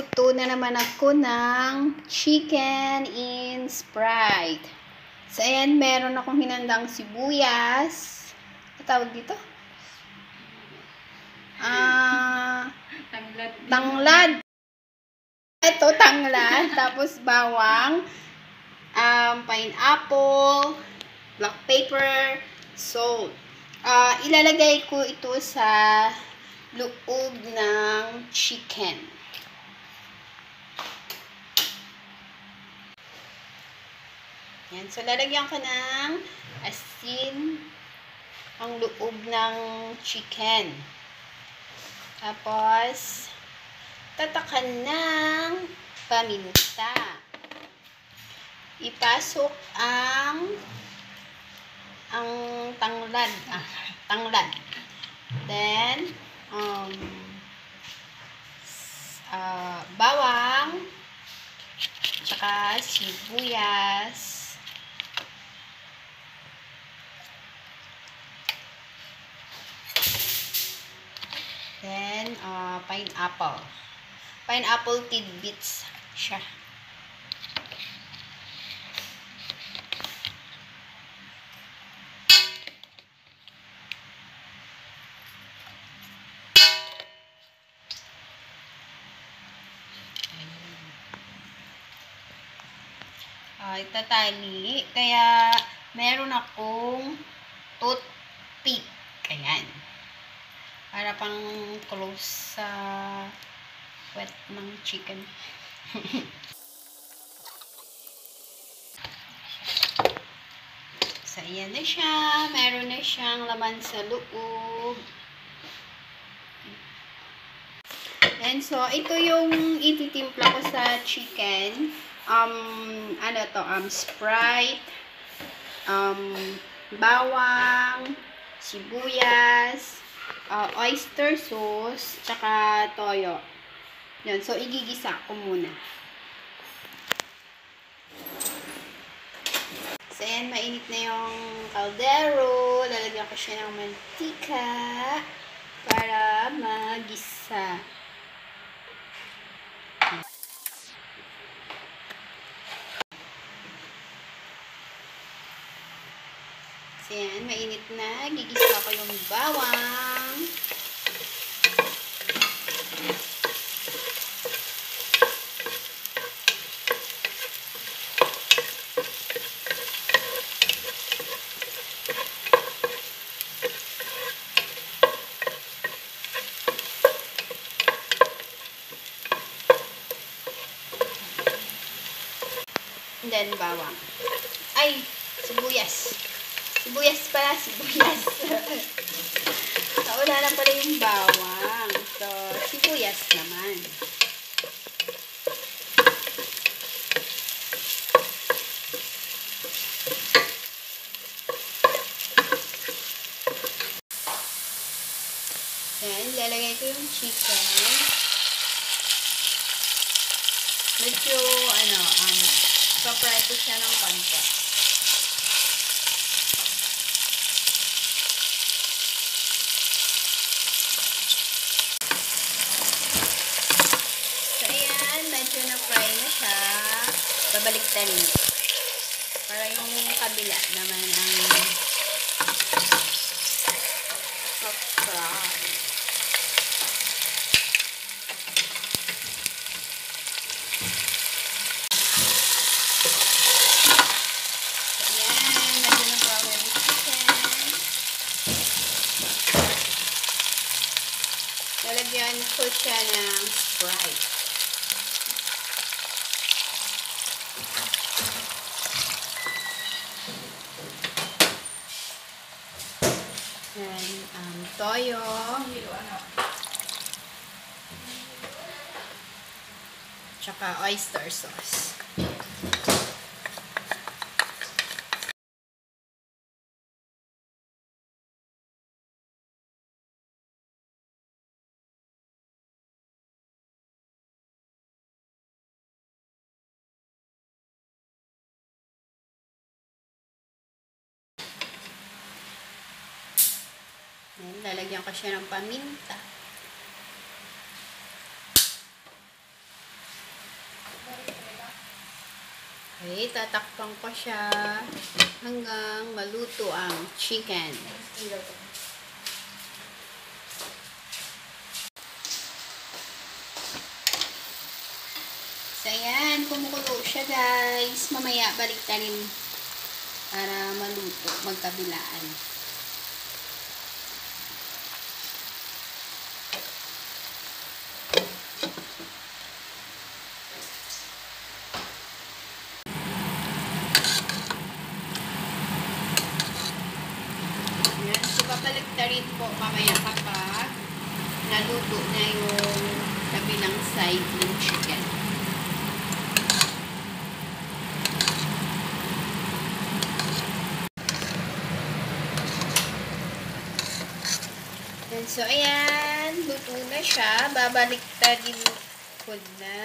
Magluluto na naman ako ng chicken in Sprite. So, ayan, meron akong hinandang sibuyas. Ano tawag dito? Tanglad. Ito, tanglad. Tapos, bawang. Pineapple. Black pepper. Salt. Ilalagay ko ito sa loob ng chicken. Yan. So, lalagyan ko ng asin ang loob ng chicken. Tapos, tatakan ng paminta. Ipasok ang tanglad. Tanglad. Then, bawang, tsaka sibuyas, then, pineapple. Pineapple tidbits siya. Itatali. Kaya, meron akong toothpick. Ayan. Para pang close sa wet ng chicken. So, ayan na siya. Meron na siyang laman sa loob. And so, ito yung ititimpla ko sa chicken. Sprite, bawang, sibuyas, oyster sauce, tsaka toyo. Yan. So, igigisa ko muna. So, ayan, mainit na yung kaldero. Lalagyan ko siya ng mantika para magisa. So, yan, mainit na. Gigisa ko yung bawang. And then, bawang. Ay, sibuyas. Sibuyas pala, sibuyas. Wala na pala yung bawang. So, sibuyas naman. Yan, lalagay ko yung chicken. Medyo, papry ko siya ng konti. So, ayan, medyo na-fry na siya. Babalik tali. Para yung kabila naman ang fry. Lalagyan ko siya ng Sprite. And toyo. Tsaka oyster sauce. Ayan, lalagyan ko siya ng paminta. Okay, tatakpan ko siya hanggang maluto ang chicken. So, ayan, kumukulo siya, guys. Mamaya, baliktarin para maluto, magkabilaan. Ayan, so babaliktarin po mamaya kapag naluto na yung kabilang side ng chicken. And so, ayan, luto na siya. Babaliktarin ko na.